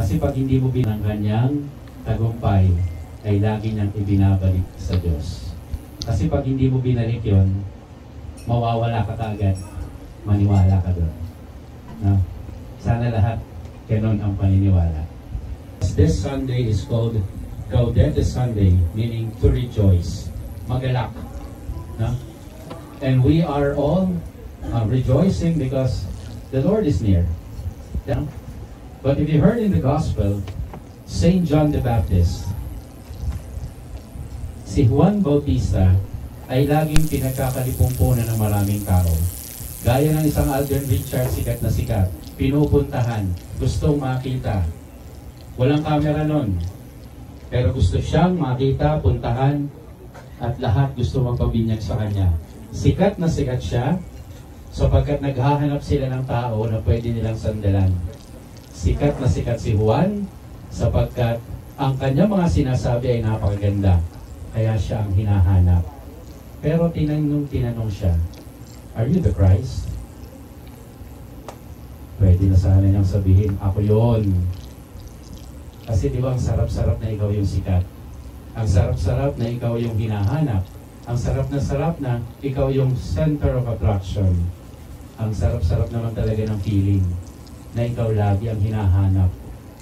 Kasi pag hindi mo binang kanyang tagumpay, ay lagi niyang ibinabalik sa Diyos. Kasi pag hindi mo binalik yon, mawawala ka kaagad, maniwala ka doon. No? Sana lahat ganun ang paniniwala. This Sunday is called Gaudete Sunday, meaning to rejoice, magalak. No? And we are all rejoicing because the Lord is near. No? But if you heard in the Gospel, Saint John the Baptist, si Juan Bautista ay laging pinagkakalipumpunan ng maraming tao. Gaya ng isang Alden Richards, sikat na sikat, pinupuntahan, gustong makita. Walang kamera nun, pero gusto siyang makita, puntahan, at lahat gusto magpabinyag sa kanya. Sikat na sikat siya, sapagkat naghahanap sila ng tao na pwede nilang sandalan. Sikat na sikat si Juan, sapagkat ang kanyang mga sinasabi ay napakaganda. Kaya siya ang hinahanap. Pero tinanong siya, "Are you the Christ?" Pwede na sana niyang sabihin, "Ako yon." Kasi di ba ang sarap-sarap na ikaw yung sikat? Ang sarap-sarap na ikaw yung hinahanap. Ang sarap na ikaw yung center of attraction. Ang sarap-sarap naman talaga ng feeling na ikaw lagi ang hinahanap.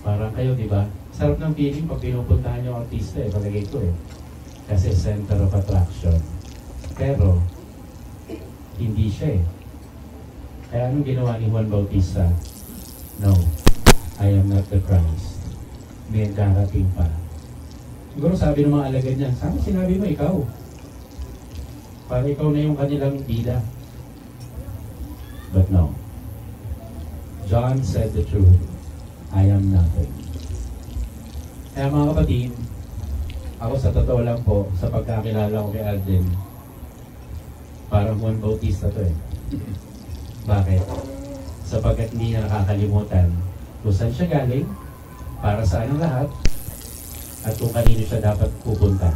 Parang kayo, di ba? Sarap ng feeling pag pinupuntahan niyo ang artista, palagay ko Kasi center of attraction. Pero, hindi siya Kaya anong ginawa ni Juan Bautista? "No, I am not the Christ. May darating pa." Siguro sabi ng mga alagad niya, "Sana sinabi mo ikaw. Para ikaw na yung kanilang bida." But no. John said the truth. I am nothing. Kaya mga kapatid, ako sa totoo lang po, sa pagkakilala ko kay Alden, parang Juan Bautista to Bakit? Sapagkat hindi niya nakakalimutan kung saan siya galing, para saan ang lahat, at kung kanino siya dapat pupunta.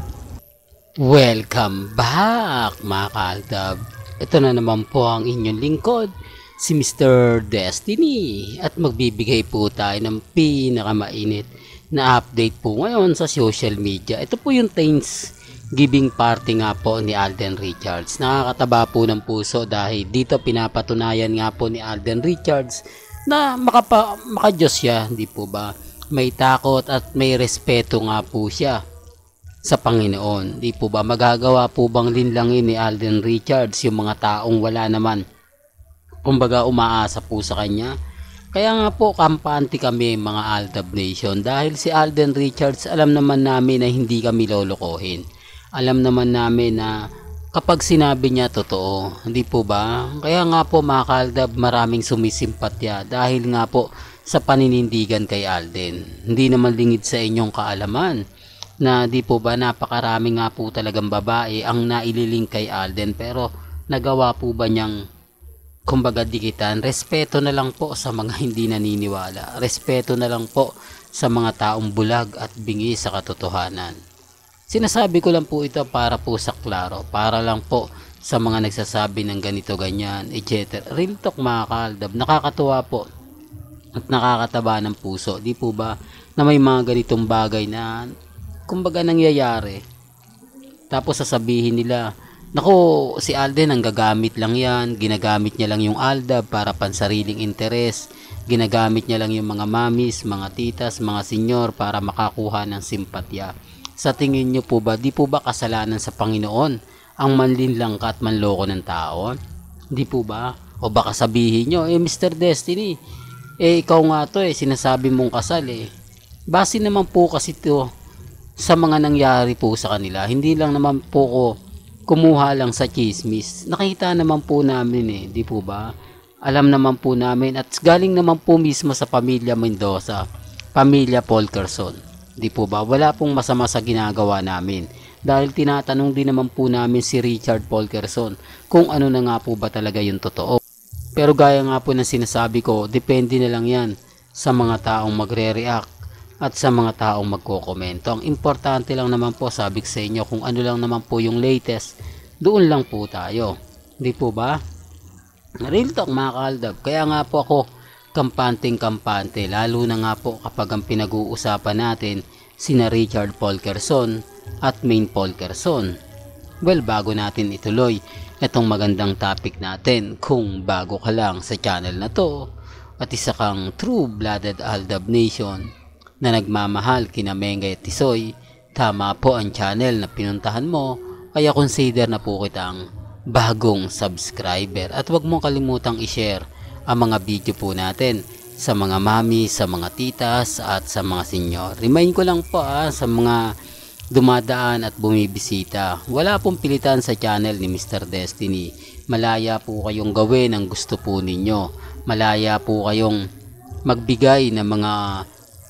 Welcome back mga kaaldab. Ito na naman po ang inyong lingkod, si Mr. Destiny, at magbibigay po tayo ng pinakamainit na update po ngayon sa social media. Ito po yung Thanksgiving party nga po ni Alden Richards. Nakakataba po ng puso dahil dito pinapatunayan nga po ni Alden Richards na maka-Diyos siya, di po ba? May takot at may respeto nga po siya sa Panginoon. Di po ba magagawa po bang linlangin ni Alden Richards yung mga taong wala naman, kumbaga umaasa po sa kanya? Kaya nga po kampante kami mga Aldab Nation dahil si Alden Richards, alam naman namin na hindi kami lolokohin. Alam naman namin na kapag sinabi niya totoo, hindi po ba? Kaya nga po mga Aldab, maraming sumisimpatya dahil nga po sa paninindigan kay Alden. Hindi naman lingid sa inyong kaalaman na di po ba napakarami nga po talagang babae ang naililing kay Alden, pero nagawa po ba niyang kumbaga dikitan? Respeto na lang po sa mga hindi naniniwala. Respeto na lang po sa mga taong bulag at bingi sa katotohanan. Sinasabi ko lang po ito para po sa klaro, para lang po sa mga nagsasabi ng ganito ganyan, etc. Real talk mga kaaldab, nakakatuwa po at nakakataba ng puso, di po ba, na may mga ganitong bagay na kumbaga nangyayari. Tapos sasabihin nila, naku, si Alden ang gagamit lang yan, ginagamit niya lang yung Aldab para pansariling interes, ginagamit niya lang yung mga mamis, mga titas, mga senyor para makakuha ng simpatya. Sa tingin niyo po ba, di po ba kasalanan sa Panginoon ang manlinlang ka at manloko ng tao? Di po ba? O baka sabihin nyo, Mr. Destiny, ikaw nga to sinasabi mong kasal Base naman po kasi to sa mga nangyari po sa kanila. Hindi lang naman po ko kumuha lang sa chismis. Nakita naman po namin di po ba? Alam naman po namin at galing naman po mismo sa pamilya Mendoza, pamilya Polkerson. Di po ba? Wala pong masama sa ginagawa namin. Dahil tinatanong din naman po namin si Richard Polkerson kung ano na nga po ba talaga yung totoo. Pero gaya nga po ng sinasabi ko, depende na lang yan sa mga taong magre-react at sa mga taong magkokomento. Ang importante lang naman po, sabi sa inyo, kung ano lang naman po yung latest, doon lang po tayo. Di po ba? Real talk mga kaaldab. Kaya nga po ako kampante, lalo na nga po kapag ang pinag-uusapan natin sina Richard Polkerson at Maine Polkerson. Well, bago natin ituloy itong magandang topic natin, kung bago ka lang sa channel na to at isa kang true-blooded Aldab Nation na nagmamahal kina Mengay at Tisoy, tama po ang channel na pinuntahan mo, kaya consider na po kitang bagong subscriber. At huwag mong kalimutang i-share ang mga video po natin sa mga mami, sa mga titas at sa mga senyor. Remind ko lang po sa mga dumadaan at bumibisita, wala pong pilitan sa channel ni Mr. Destiny. Malaya po kayong gawin ang gusto po ninyo. Malaya po kayong magbigay ng mga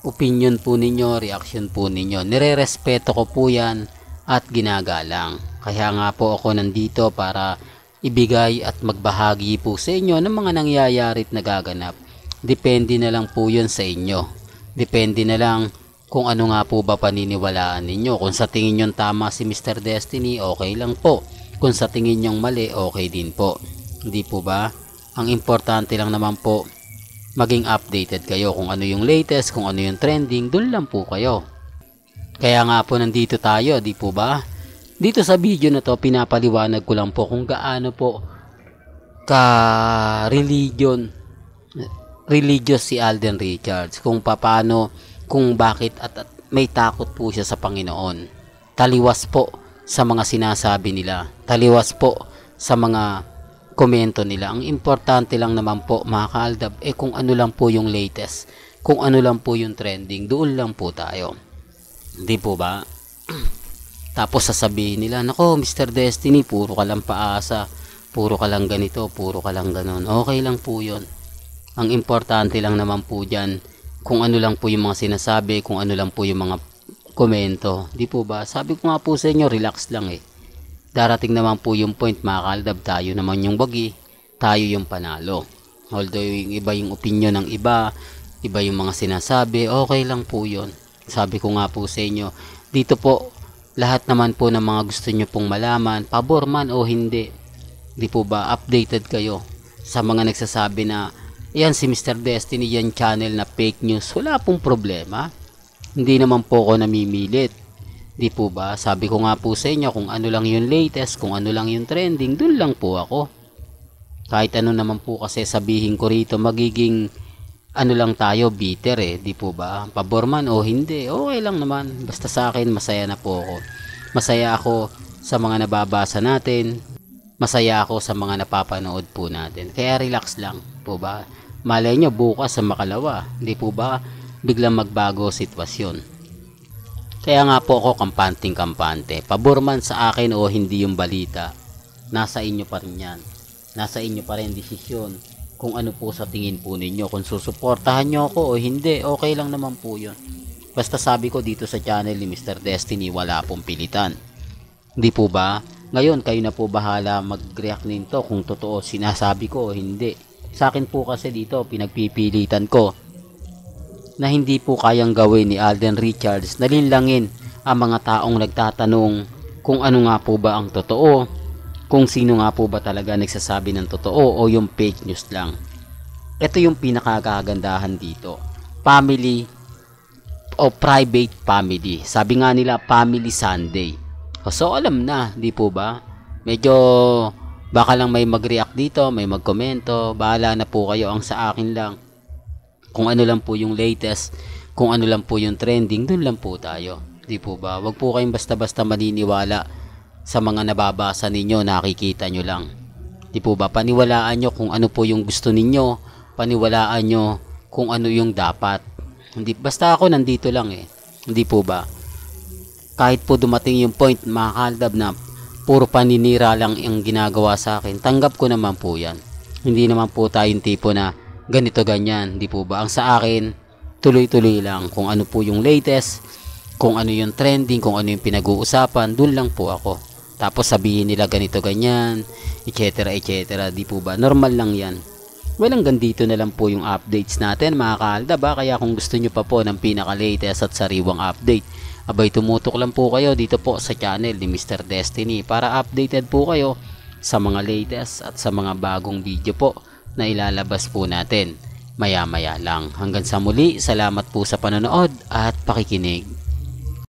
opinion po ninyo, reaction po ninyo. Nire-respeto ko po yan at ginagalang. Kaya nga po ako nandito para ibigay at magbahagi po sa inyo ng mga nangyayari at nagaganap. Depende na lang po yun sa inyo. Depende na lang kung ano nga po ba paniniwalaan ninyo. Kung sa tingin nyo tama si Mr. Destiny, okay lang po. Kung sa tingin nyo mali, okay din po. Hindi po ba? Ang importante lang naman po, maging updated kayo kung ano yung latest, kung ano yung trending, dun lang po kayo. Kaya nga po nandito tayo, di po ba? Dito sa video na to, pinapaliwanag ko lang po kung gaano po religious si Alden Richards, kung paano, kung bakit at may takot po siya sa Panginoon. Taliwas po sa mga sinasabi nila, taliwas po sa mga komento nila. Ang importante lang naman po mga kaaldab, kung ano lang po yung latest, kung ano lang po yung trending, doon lang po tayo. Hindi po ba? Tapos sasabihin nila, nako Mr. Destiny, puro ka lang paasa, puro ka lang ganito, puro ka lang ganon. Okay lang po yun. Ang importante lang naman po dyan, kung ano lang po yung mga sinasabi, kung ano lang po yung mga komento. Di po ba? Sabi ko nga po sa inyo, relax lang Darating naman po yung point mga kaaldab, tayo naman yung wagi, tayo yung panalo. Although yung iba yung opinion ng iba yung mga sinasabi, okay lang po yun. Sabi ko nga po sa inyo, dito po, lahat naman po ng mga gusto nyo pong malaman, pabor man o hindi, di po ba, updated kayo sa mga nagsasabi na, yan si Mr. Destiny, yan channel na fake news. Wala pong problema. Hindi naman po ako namimilit. Di po ba? Sabi ko nga po sa inyo, kung ano lang yung latest, kung ano lang yung trending, dun lang po ako. Kahit ano naman po kasi sabihin ko rito, magiging ano lang tayo, bitter di po ba? Pabor man o hindi, okay lang naman. Basta sa akin, masaya na po ako. Masaya ako sa mga nababasa natin. Masaya ako sa mga napapanood po natin. Kaya relax lang po ba? Malay nyo bukas sa makalawa, di po ba? Biglang magbago sitwasyon. Kaya nga po ako kampante. Pabor man sa akin o hindi yung balita, nasa inyo pa rin yan. Nasa inyo pa rin desisyon kung ano po sa tingin po ninyo. Kung susuportahan nyo ako o hindi, okay lang naman po yun. Basta sabi ko dito sa channel ni Mr. Destiny, wala pong pilitan. Hindi po ba? Ngayon, kayo na po bahala mag-react nito kung totoo sinasabi ko o hindi. Sa akin po kasi dito, pinagpipilitan ko na hindi po kayang gawin ni Alden Richards na linlangin ang mga taong nagtatanong kung ano nga po ba ang totoo, kung sino nga po ba talaga nagsasabi ng totoo o yung fake news lang. Ito yung pinakakagandahan dito. Family o private family. Sabi nga nila, Family Sunday. So alam na, di po ba? Medyo baka lang may mag-react dito, may mag-komento, bahala na po kayo. Ang sa akin lang, kung ano lang po yung latest, kung ano lang po yung trending, dun lang po tayo. Di po ba? Wag po kayong basta-basta maniniwala sa mga nababasa ninyo, nakikita nyo lang. Di po ba? Paniwalaan nyo kung ano po yung gusto ninyo, paniwalaan nyo kung ano yung dapat. Hindi, basta ako nandito lang Hindi po ba? Kahit po dumating yung point, mga kaaldab, na puro paninira lang ang ginagawa sa akin, tanggap ko naman po yan. Hindi naman po tayong tipo na ganito ganyan, di po ba? Ang sa akin, tuloy-tuloy lang. Kung ano po yung latest, kung ano yung trending, kung ano yung pinag-uusapan, dun lang po ako. Tapos sabihin nila ganito ganyan, etc. etc. Di po ba? Normal lang yan. Well, hanggang dito na lang po yung updates natin mga kaaldab. Kaya kung gusto nyo pa po ng pinaka-latest at sariwang update, abay tumutok lang po kayo dito po sa channel ni Mr. Destiny para updated po kayo sa mga latest at sa mga bagong video po na ilalabas po natin. maya-maya lang. Hanggang sa muli, salamat po sa panonood at pakikinig.